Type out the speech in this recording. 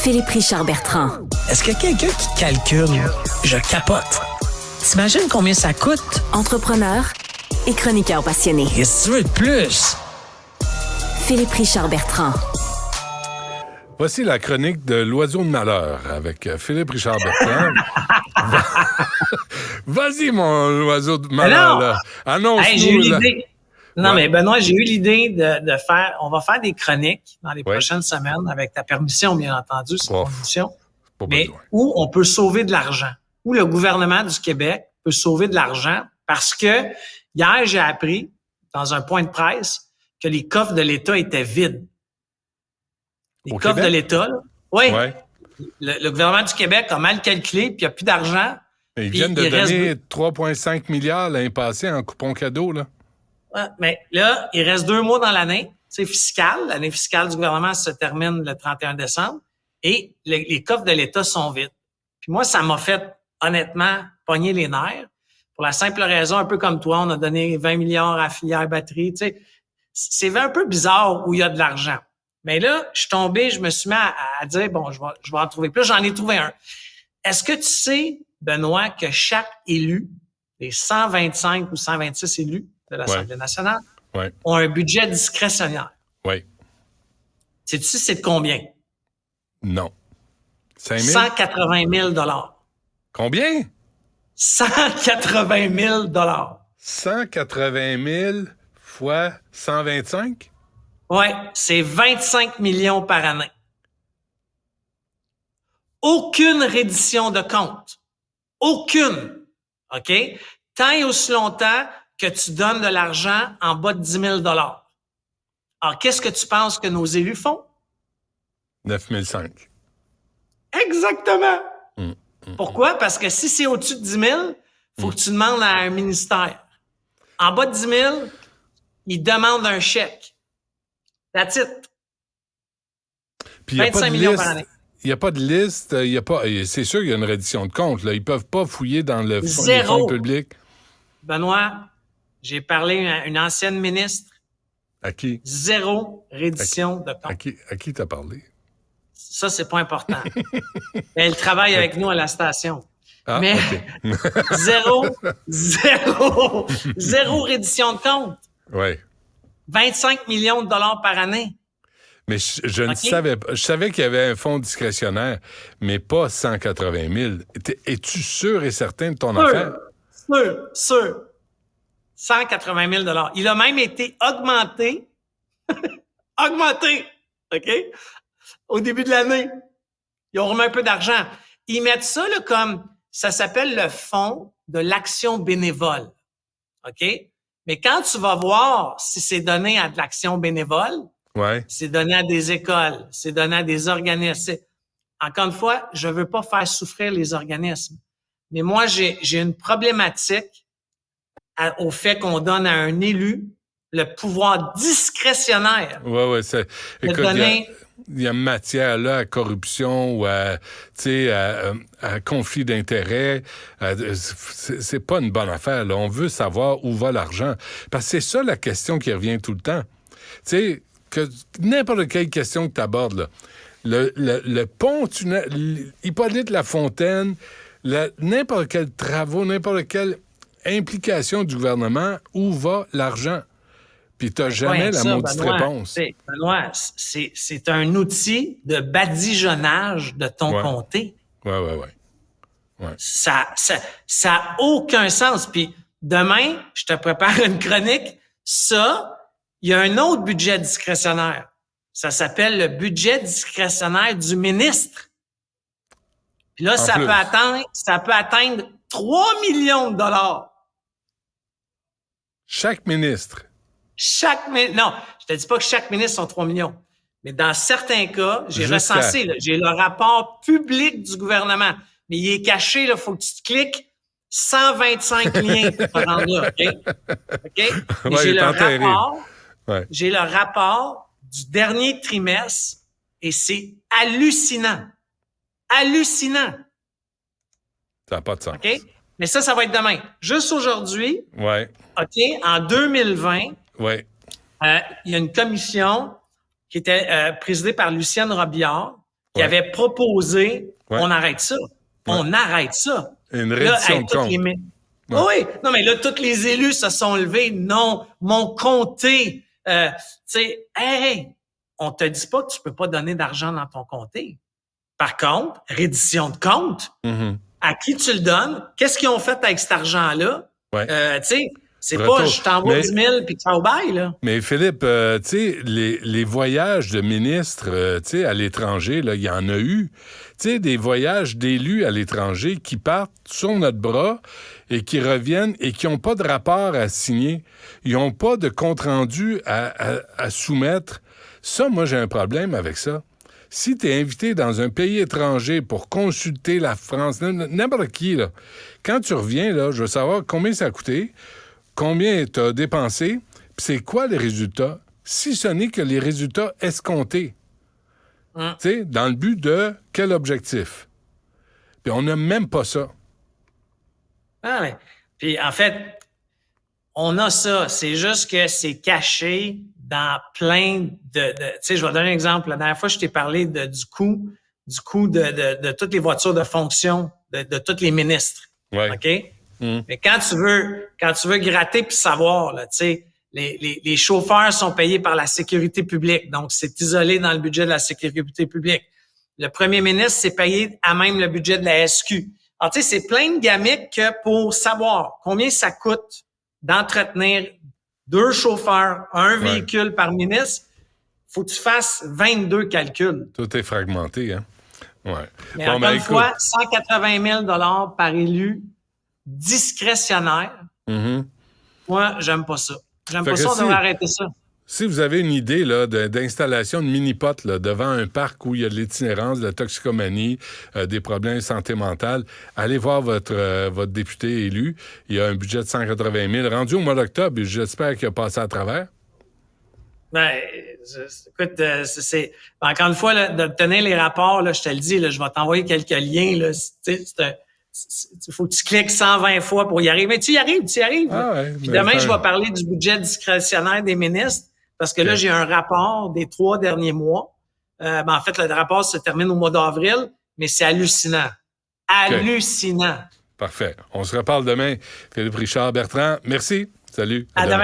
Philippe Richard Bertrand. Est-ce qu'il y a quelqu'un qui calcule? Je capote. T'imagines combien ça coûte? Entrepreneur et chroniqueur passionné. Qu'est-ce que tu veux de plus? Philippe Richard Bertrand. Voici la chronique de l'oiseau de malheur avec Philippe Richard Bertrand. Vas-y, mon oiseau de malheur, là. Annonce-nous. Hey, j'ai eu là. l'idée. Non, mais Benoît, j'ai eu l'idée de faire... On va faire des chroniques dans les prochaines semaines, avec ta permission, bien entendu, c'est ton émission. Mais où on peut sauver de l'argent. Où le gouvernement du Québec peut sauver de l'argent parce que hier, j'ai appris, dans un point de presse, que les coffres de l'État étaient vides. Les Au coffres Québec? de l'État, là. Oui. Ouais. Le gouvernement du Québec a mal calculé, puis il n'y a plus d'argent. Ils viennent de donner 3,5 milliards l'année passée en coupon cadeau, là. Ouais, mais là, il reste 2 mois dans l'année, c'est fiscal. L'année fiscale du gouvernement se termine le 31 décembre et les coffres de l'État sont vides. Puis moi, ça m'a fait, honnêtement, pogner les nerfs. Pour la simple raison, un peu comme toi, on a donné 20 milliards à la filière batterie. Tu sais, c'est un peu bizarre où il y a de l'argent. Mais là, je suis tombé, je me suis mis à dire, bon, je vais en trouver plus. J'en ai trouvé un. Est-ce que tu sais, Benoît, que chaque élu, les 125 ou 126 élus de l'Assemblée nationale, ont un budget discrétionnaire? Oui. Sais-tu c'est de combien? Non. 5 000? 180 000 Combien? 180 000 180 000 fois 125? Ouais, c'est 25 millions par année. Aucune reddition de compte. Aucune. OK? Tant et aussi longtemps que tu donnes de l'argent en bas de 10 000 Alors, qu'est-ce que tu penses que nos élus font? 9 500. Exactement. Pourquoi? Parce que si c'est au-dessus de 10 000, il faut que tu demandes à un ministère. En bas de 10 000, ils demandent un chèque. That's it. Puis il n'y a pas 25 de millions liste. par année. Il n'y a pas de liste. C'est sûr qu'il y a une reddition de compte. Là. Ils ne peuvent pas fouiller dans les fonds publics. Benoît, j'ai parlé à une ancienne ministre. À qui? Zéro reddition de compte. À qui t'as parlé? Ça, c'est pas important. Elle travaille avec nous à la station. Ah, mais zéro reddition de compte. Oui. 25 millions de dollars par année. Mais je ne savais pas. Je savais qu'il y avait un fonds discrétionnaire, mais pas 180 000. Es-tu sûr et certain de ton affaire? Sûr. 180 000 dollars. Il a même été augmenté. OK? Au début de l'année. Ils ont remis un peu d'argent. Ils mettent ça là, comme, ça s'appelle le fonds de l'action bénévole. OK? Mais quand tu vas voir si c'est donné à de l'action bénévole, c'est donné à des écoles, c'est donné à des organismes. Encore une fois, je veux pas faire souffrir les organismes. Mais moi, j'ai une problématique au fait qu'on donne à un élu le pouvoir discrétionnaire. Oui. Écoute, donner... il y a matière là à corruption ou à conflit d'intérêts. C'est pas une bonne affaire. Là. On veut savoir où va l'argent. Parce que c'est ça la question qui revient tout le temps. Tu sais, que n'importe quelle question que tu abordes, là, le pont, Hippolyte Lafontaine, n'importe quel travaux, n'importe quelle implication du gouvernement, où va l'argent? Puis tu n'as jamais la maudite réponse. Benoît, c'est un outil de badigeonnage de ton comté. Oui. Ça a aucun sens. Puis demain, je te prépare une chronique. Ça, il y a un autre budget discrétionnaire. Ça s'appelle le budget discrétionnaire du ministre. Puis là, ça peut atteindre 3 millions de dollars. Chaque ministre. Non, je te dis pas que chaque ministre sont 3 millions. Mais dans certains cas, j'ai recensé, j'ai le rapport public du gouvernement. Mais il est caché, il faut que tu te cliques 125 liens pour te rendre là, OK? Mais j'ai le rapport du dernier trimestre et c'est hallucinant. Hallucinant. Ça n'a pas de sens. OK? Mais ça va être demain. Juste aujourd'hui, OK, en 2020, il y a une commission qui était présidée par Lucienne Robillard Il avait proposé, Ouais. on arrête ça. On arrête ça. Une Là, reddition de toutes compte. les Oui, non, mais là, tous les élus se sont levés. Non, mon comté, tu sais, hey, on te dit pas que tu peux pas donner d'argent dans ton comté. Par contre, reddition de compte, Mhm. à qui tu le donnes? Qu'est-ce qu'ils ont fait avec cet argent-là? Ouais. Tu sais, c'est Retour. pas je t'envoie Mais- 10 000 puis ciao bye, là. Mais Philippe, tu sais, les voyages de ministres, tu sais, à l'étranger, là, il y en a eu. Tu sais, des voyages d'élus à l'étranger qui partent sur notre bras et qui reviennent et qui n'ont pas de rapport à signer. Ils n'ont pas de compte-rendu à soumettre. Ça, moi, j'ai un problème avec ça. Si tu es invité dans un pays étranger pour consulter la France, n'importe qui, là, quand tu reviens, là, je veux savoir combien ça a coûté, combien tu as dépensé, puis c'est quoi les résultats, si ce n'est que les résultats escomptés. Tu sais, dans le but de quel objectif? Puis on n'a même pas ça. Ah, ouais. Puis en fait, on a ça. C'est juste que c'est caché dans plein de tu sais, je vais donner un exemple. La dernière fois, je t'ai parlé du coût de toutes les voitures de fonction de tous les ministres. Ouais. OK? Mais quand tu veux gratter puis savoir, là, tu sais, les chauffeurs sont payés par la sécurité publique. Donc, c'est isolé dans le budget de la sécurité publique. Le premier ministre, c'est payé à même le budget de la SQ. Alors, tu sais, c'est plein de gamiques que pour savoir combien ça coûte d'entretenir 2 chauffeurs, un véhicule par ministre, faut que tu fasses 22 calculs. Tout est fragmenté, hein? Ouais. Mais Bon, encore ben, une écoute. fois, 180 000 $ par élu discrétionnaire. Mhm. Moi, j'aime pas ça. J'aime Fait pas que ça, on si- devrait arrêter ça. Si vous avez une idée là, d'installation de mini-potes là, devant un parc où il y a de l'itinérance, de la toxicomanie, des problèmes de santé mentale, allez voir votre député élu. Il a un budget de 180 000. Rendu au mois d'octobre, j'espère qu'il a passé à travers. Ben, écoute, encore une fois, là, d'obtenir les rapports, là, je te le dis, là, je vais t'envoyer quelques liens. Là, il faut que tu cliques 120 fois pour y arriver. Mais tu y arrives. Ah ouais, Puis mais demain, enfin- je vais parler du budget discrétionnaire des ministres parce que là, Ok. j'ai un rapport des 3 derniers mois. En fait, le rapport se termine au mois d'avril, mais c'est hallucinant. Hallucinant. Parfait. On se reparle demain. Philippe Richard Bertrand, merci. Salut. À demain.